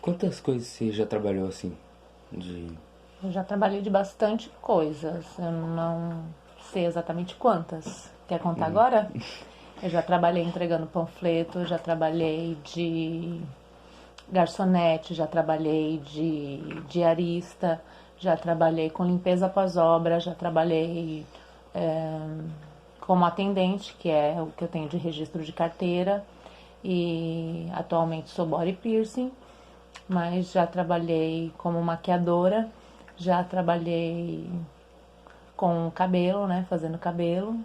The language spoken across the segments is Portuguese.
Quantas coisas você já trabalhou assim? De. Eu já trabalhei de bastante coisas, eu não sei exatamente quantas. Quer contar agora? Eu já trabalhei entregando panfleto, já trabalhei de garçonete, já trabalhei de diarista, já trabalhei com limpeza pós-obra, já trabalhei como atendente, que é o que eu tenho de registro de carteira, e atualmente sou body piercing, mas já trabalhei como maquiadora, já trabalhei com cabelo, né, fazendo cabelo,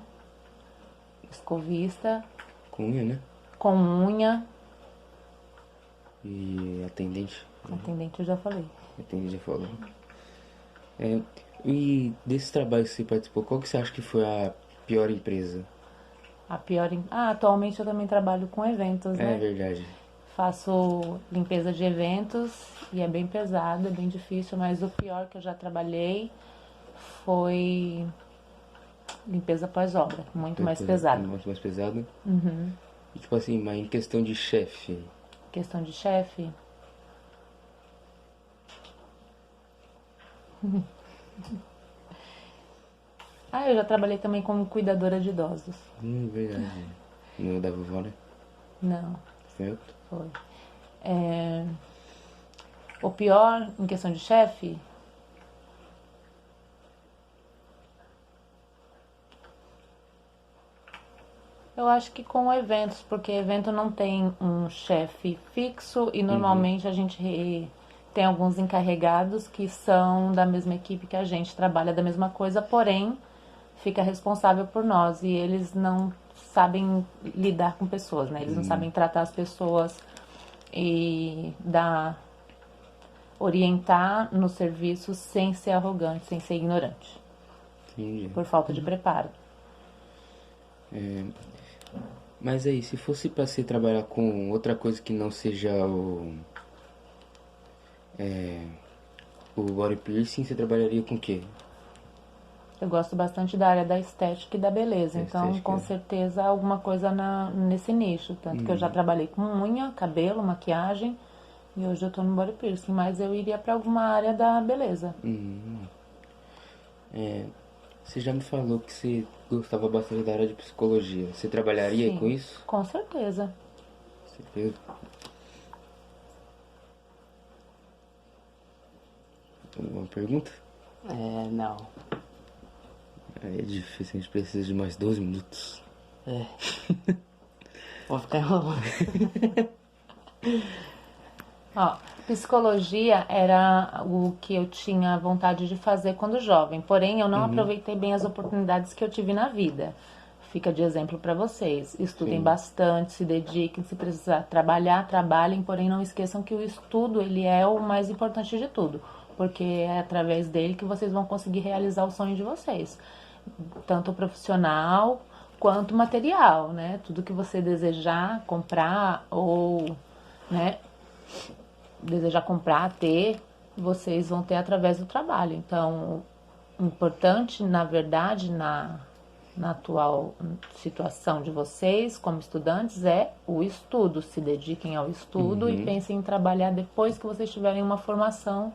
escovista, Com unha, né? com unha, E atendente. atendente eu já falei. Atendente já falou. É, e desses trabalhos que você participou, qual que você acha que foi a pior empresa? A pior. Atualmente eu também trabalho com eventos, É né? verdade. Faço limpeza de eventos e é bem pesado, é bem difícil, mas o pior que eu já trabalhei foi limpeza pós-obra, muito Foi mais coisa pesado. muito mais pesada. E tipo assim, mas em questão de chefe. Questão de chefe. Eu já trabalhei também como cuidadora de idosos. Verdade. No da vovó, né? Não, Certo? foi. É, o pior em questão de chefe, eu acho que com eventos, porque evento não tem um chefe fixo e normalmente a gente tem alguns encarregados que são da mesma equipe que a gente, trabalha da mesma coisa, porém fica responsável por nós e eles não sabem lidar com pessoas, né? Eles não sabem tratar as pessoas e dar, orientar no serviço sem ser arrogante, sem ser ignorante, Entendi. por falta de preparo. Mas aí, se fosse pra você trabalhar com outra coisa que não seja o body piercing, você trabalharia com o quê? Eu gosto bastante da área da estética e da beleza, A então estética. com certeza alguma coisa nesse nicho. Tanto que eu já trabalhei com unha, cabelo, maquiagem e hoje eu tô no body piercing, mas eu iria pra alguma área da beleza. Você já me falou que você gostava bastante da área de psicologia. Você trabalharia com Sim, isso? com certeza. Certeza? Uma pergunta? Não. Aí é difícil, a gente precisa de mais 12 minutos. Vou ficar enrolando. Ó, psicologia era o que eu tinha vontade de fazer quando jovem, porém eu não aproveitei bem as oportunidades que eu tive na vida. Fica de exemplo para vocês. Estudem Sim. bastante, se dediquem, se precisar trabalhar, trabalhem, porém não esqueçam que o estudo ele é o mais importante de tudo, porque é através dele que vocês vão conseguir realizar o sonho de vocês, tanto profissional quanto material, né? Tudo que você desejar comprar ou, né, desejar comprar, ter, vocês vão ter através do trabalho. Então, o importante, na verdade, na atual situação de vocês como estudantes é o estudo. Se dediquem ao estudo e pensem em trabalhar depois que vocês tiverem uma formação,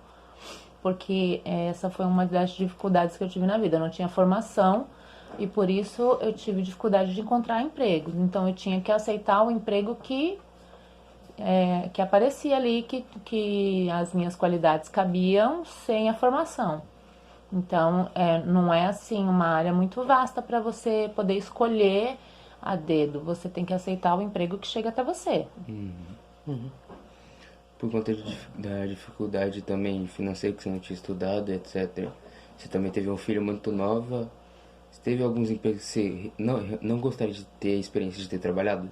porque essa foi uma das dificuldades que eu tive na vida. Eu não tinha formação e por isso eu tive dificuldade de encontrar empregos. Então eu tinha que aceitar o emprego que aparecia ali, que as minhas qualidades cabiam sem a formação. Então, não é assim uma área muito vasta para você poder escolher a dedo. Você tem que aceitar o emprego que chega até você. Por conta da dificuldade também financeira que você não tinha estudado, etc. Você também teve um filho muito nova. Você teve alguns empregos que você não gostaria de ter a experiência de ter trabalhado?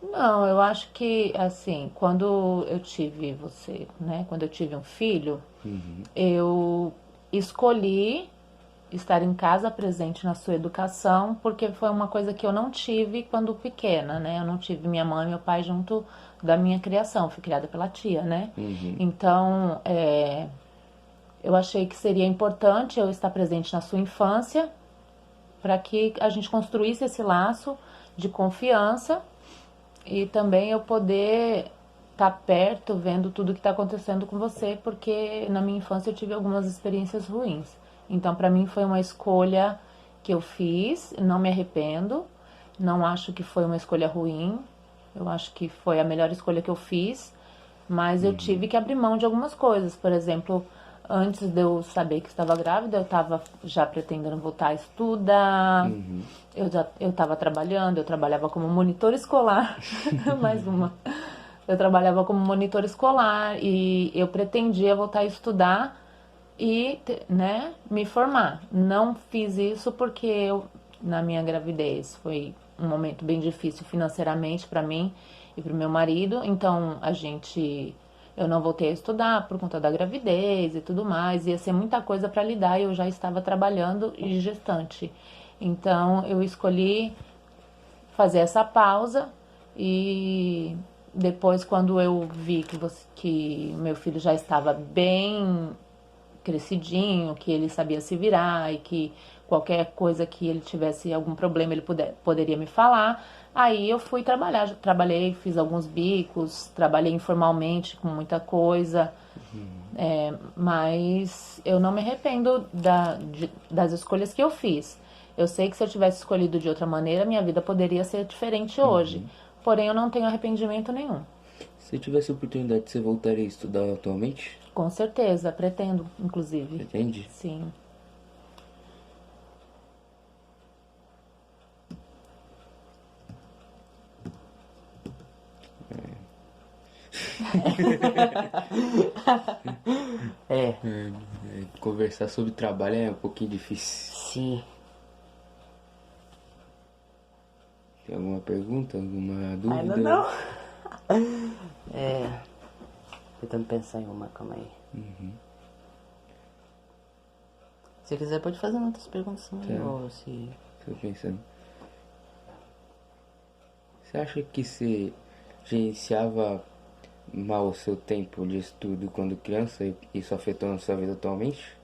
Não, eu acho que, assim, quando eu tive você, né, quando eu tive um filho, eu escolhi estar em casa presente na sua educação, porque foi uma coisa que eu não tive quando pequena, né? Eu não tive minha mãe e meu pai junto da minha criação, fui criada pela tia, né? Então, eu achei que seria importante eu estar presente na sua infância para que a gente construísse esse laço de confiança e também eu poder tá perto vendo tudo que tá acontecendo com você, porque na minha infância eu tive algumas experiências ruins. Então, para mim foi uma escolha que eu fiz, não me arrependo, não acho que foi uma escolha ruim, eu acho que foi a melhor escolha que eu fiz, mas eu tive que abrir mão de algumas coisas. Por exemplo, antes de eu saber que estava grávida, eu estava já pretendendo voltar a estudar, eu estava trabalhando, eu trabalhava como monitor escolar, mais uma. Eu trabalhava como monitor escolar e eu pretendia voltar a estudar e, né, me formar. Não fiz isso porque eu, na minha gravidez, foi um momento bem difícil financeiramente para mim e para o meu marido. Então, eu não voltei a estudar por conta da gravidez e tudo mais. Ia ser muita coisa para lidar e eu já estava trabalhando e gestante. Então, eu escolhi fazer essa pausa e depois, quando eu vi que meu filho já estava bem crescidinho, que ele sabia se virar e que qualquer coisa que ele tivesse algum problema ele poderia me falar. Aí eu fui trabalhar, trabalhei, fiz alguns bicos, trabalhei informalmente com muita coisa, mas eu não me arrependo das escolhas que eu fiz. Eu sei que se eu tivesse escolhido de outra maneira, minha vida poderia ser diferente hoje. Porém, eu não tenho arrependimento nenhum. Se tivesse a oportunidade, você voltaria a estudar atualmente? Com certeza, pretendo, inclusive. Pretende? Sim. É, Conversar sobre trabalho é um pouquinho difícil. sim. Tem alguma pergunta, alguma dúvida? Ainda não. Tentando pensar em uma, calma aí. Se quiser, pode fazer outras perguntas também. Tá. Ou se... Tô pensando. Você acha que você gerenciava mal o seu tempo de estudo quando criança e isso afetou na sua vida atualmente?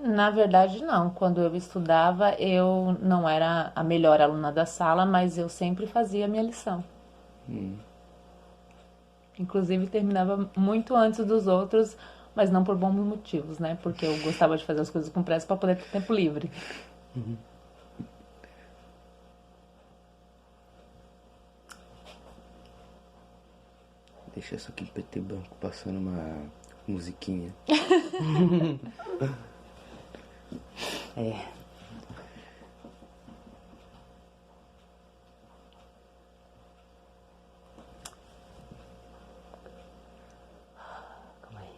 Na verdade, não. Quando eu estudava, eu não era a melhor aluna da sala, mas eu sempre fazia a minha lição. Inclusive, terminava muito antes dos outros, mas não por bons motivos, né? Porque eu gostava de fazer as coisas com pressa para poder ter tempo livre. Deixa só aqui em preto e branco passando uma musiquinha. É. Calma aí.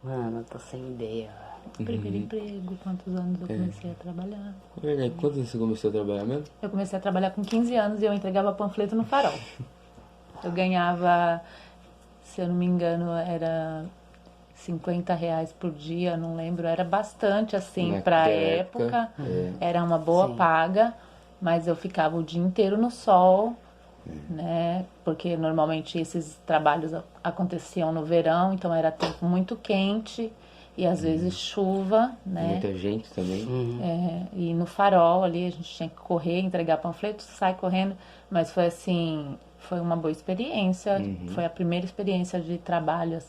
Mano, eu tô sem ideia. Primeiro emprego, quantos anos eu comecei a trabalhar. Na verdade, quando você começou a trabalhar mesmo? Eu comecei a trabalhar com 15 anos e eu entregava panfleto no Farol. Eu ganhava, se eu não me engano, era R$ 50 por dia, não lembro. Era bastante, assim, Naquela pra época, época. Era uma boa Sim. paga, mas eu ficava o dia inteiro no sol, né? Porque normalmente esses trabalhos aconteciam no verão, então era tempo muito quente e às vezes chuva, né? Muita gente também. E no Farol ali a gente tinha que correr, entregar panfletos, sai correndo, mas foi assim, foi uma boa experiência, foi a primeira experiência de trabalho,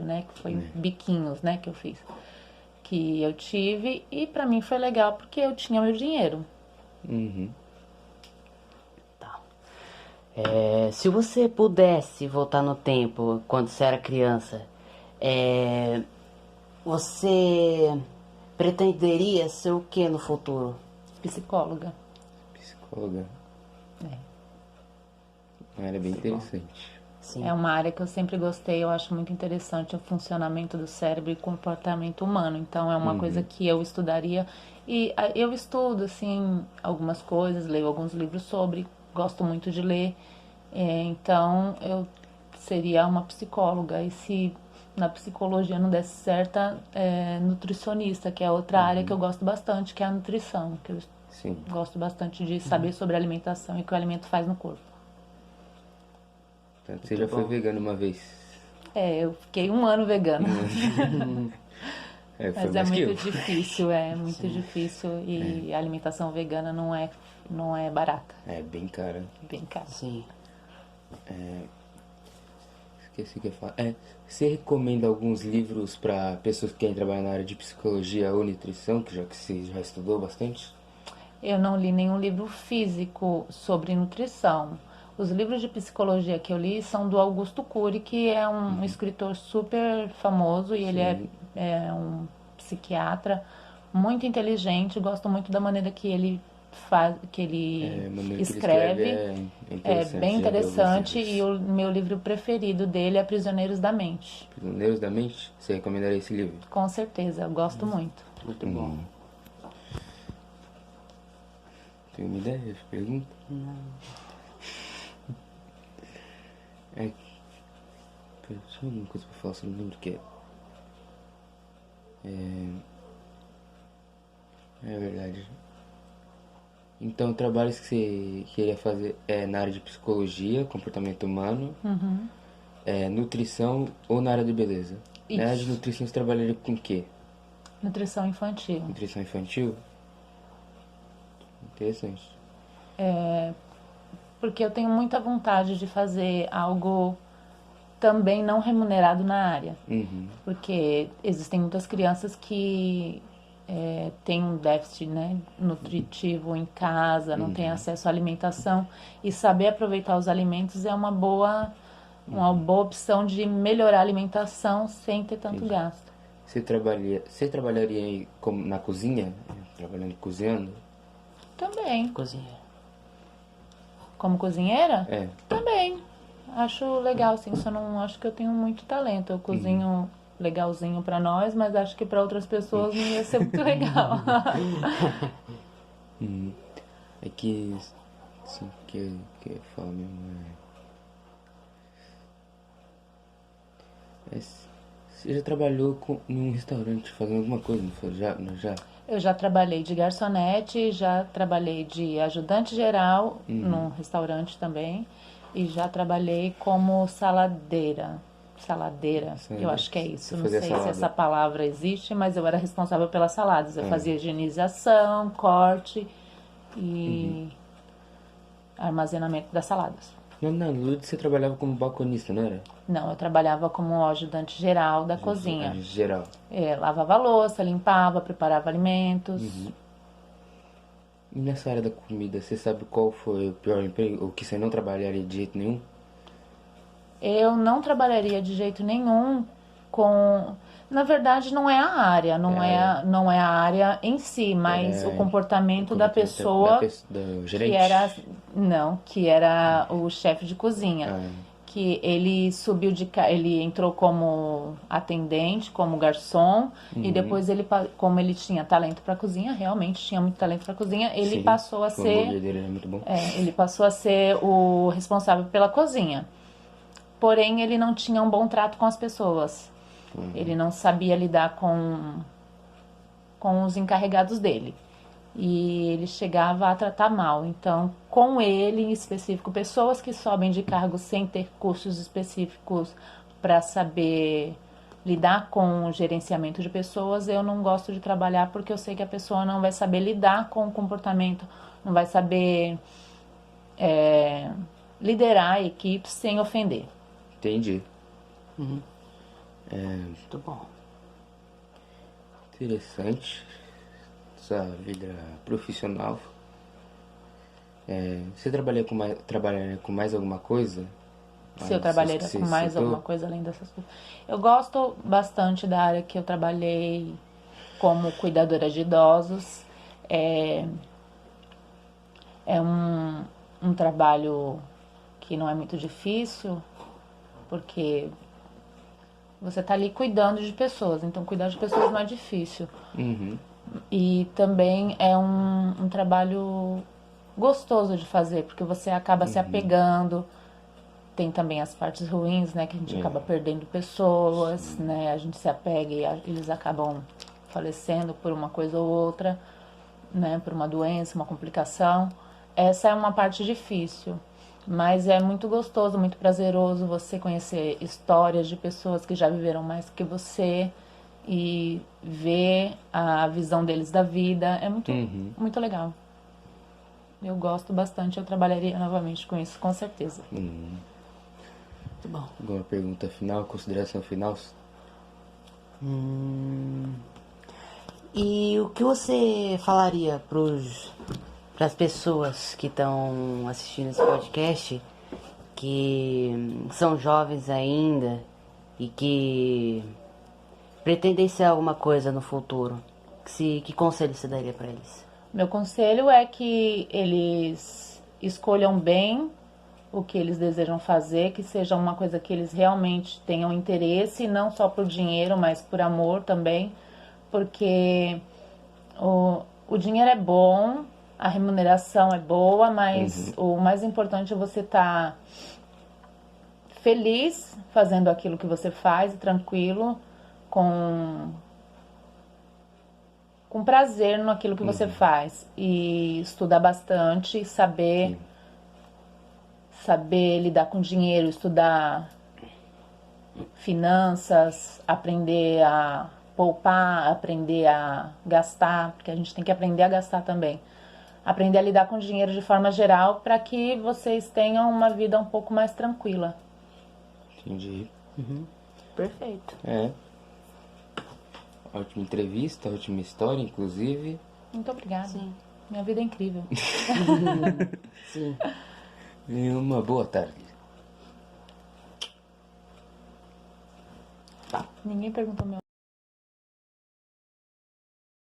né, que foi biquinhos, né, que eu fiz, que eu tive e pra mim foi legal porque eu tinha meu dinheiro. Tá. Se você pudesse voltar no tempo, quando você era criança, você pretenderia ser o que no futuro? Psicóloga. Psicóloga. É. Uma área bem interessante. Sim. É uma área que eu sempre gostei, eu acho muito interessante o funcionamento do cérebro e comportamento humano. Então é uma coisa que eu estudaria e eu estudo assim algumas coisas, leio alguns livros sobre, gosto muito de ler. Então eu seria uma psicóloga e se na psicologia não desse certo, nutricionista, que é outra área que eu gosto bastante, que é a nutrição, que eu Sim. gosto bastante de saber sobre a alimentação e o que o alimento faz no corpo. Então, você já foi vegano uma vez. Eu fiquei 1 ano vegana. Foi Mas é mais que eu. muito difícil, é muito difícil. E a alimentação vegana não é barata, É bem cara. bem cara. Sim. Esqueci o que eu ia falar. Você recomenda alguns livros para pessoas que querem trabalhar na área de psicologia ou nutrição, que você já estudou bastante? Eu não li nenhum livro físico sobre nutrição. Os livros de psicologia que eu li são do Augusto Cury, que é um escritor super famoso e ele é um psiquiatra muito inteligente. Gosto muito da maneira que ele faz, que ele A maneira que escreve. ele escreve é É interessante. bem já vi alguns interessante livros. e o meu livro preferido dele é Prisioneiros da Mente. Prisioneiros da Mente? Você recomendaria esse livro? Com certeza, eu gosto muito. Muito bom. Tem uma ideia de pergunta? Não. Pera, tinha alguma coisa pra falar, só não lembro o que é. É verdade. Então, trabalhos que você queria fazer é na área de psicologia, comportamento humano, nutrição ou na área de beleza? Isso. Na área de nutrição você trabalharia com o quê? Nutrição infantil. Nutrição infantil? Interessante. Porque eu tenho muita vontade de fazer algo também não remunerado na área. Uhum. Porque existem muitas crianças que têm um déficit, né, nutritivo em casa, não têm acesso à alimentação. E saber aproveitar os alimentos é uma boa opção de melhorar a alimentação sem ter tanto gasto. Você trabalharia aí na cozinha? Trabalhando cozinhando? Também. Cozinheiro. Como cozinheira? É. Também. Acho legal, sim. Só não acho que eu tenho muito talento. Eu cozinho legalzinho pra nós, mas acho que pra outras pessoas não ia ser muito legal. É que, assim, que eu falo mesmo você já trabalhou em um restaurante fazendo alguma coisa, não foi? Já? Eu já trabalhei de garçonete, já trabalhei de ajudante geral num restaurante também. E já trabalhei como saladeira. Saladeira, eu acho que é isso. Você Não fazia sei se salada. essa palavra existe, mas eu era responsável pelas saladas. Eu fazia higienização, corte e armazenamento das saladas. Não, no Lud você trabalhava como balconista, não era? Não, eu trabalhava como ajudante geral da cozinha. Geral. Lavava a louça, limpava, preparava alimentos. E nessa área da comida, você sabe qual foi o pior emprego? O que você não trabalharia de jeito nenhum? Eu não trabalharia de jeito nenhum com... Na verdade, não é a área, não é a área em si, mas o comportamento da pessoa do gerente? que era o chefe de cozinha. Que ele ele entrou como atendente, como garçom, e depois como ele tinha talento para cozinha, realmente tinha muito talento para cozinha, ele Sim, passou a o hambúrguer dele era muito bom. ele passou a ser o responsável pela cozinha. Porém, ele não tinha um bom trato com as pessoas. Ele não sabia lidar com os encarregados dele. E ele chegava a tratar mal. Então, com ele em específico, pessoas que sobem de cargo sem ter cursos específicos para saber lidar com o gerenciamento de pessoas, eu não gosto de trabalhar porque eu sei que a pessoa não vai saber lidar com o comportamento, não vai saber liderar a equipe sem ofender. Entendi. Muito bom. Interessante. Sua vida profissional. Você trabalharia com mais alguma coisa? Se eu trabalharia com mais alguma coisa além dessas coisas. Eu gosto bastante da área que eu trabalhei como cuidadora de idosos. É um trabalho que não é muito difícil, porque você está ali cuidando de pessoas, então cuidar de pessoas não é difícil. E também é um trabalho gostoso de fazer, porque você acaba se apegando. Tem também as partes ruins, né, que a gente acaba perdendo pessoas, né, a gente se apega e eles acabam falecendo por uma coisa ou outra, né, por uma doença, uma complicação. Essa é uma parte difícil, mas é muito gostoso, muito prazeroso você conhecer histórias de pessoas que já viveram mais que você e ver a visão deles da vida. É muito, Uhum. muito legal. Eu gosto bastante, eu trabalharia novamente com isso, com certeza. Muito bom. Alguma pergunta final, consideração final? E o que você falaria para as pessoas que estão assistindo esse podcast, que são jovens ainda e que pretendem ser alguma coisa no futuro? Que conselho você daria para eles? Meu conselho é que eles escolham bem o que eles desejam fazer, que seja uma coisa que eles realmente tenham interesse, não só por dinheiro, mas por amor também, porque o dinheiro é bom, a remuneração é boa, mas o mais importante é você estar feliz fazendo aquilo que você faz, tranquilo, com prazer naquilo que você faz, e estudar bastante, saber lidar com dinheiro, estudar finanças, aprender a poupar, aprender a gastar, porque a gente tem que aprender a gastar também. Aprender a lidar com dinheiro de forma geral para que vocês tenham uma vida um pouco mais tranquila. Entendi. Perfeito. É. Ótima entrevista, ótima história, inclusive. Muito obrigada. Sim. Minha vida é incrível. Sim. E uma boa tarde. Ninguém perguntou meu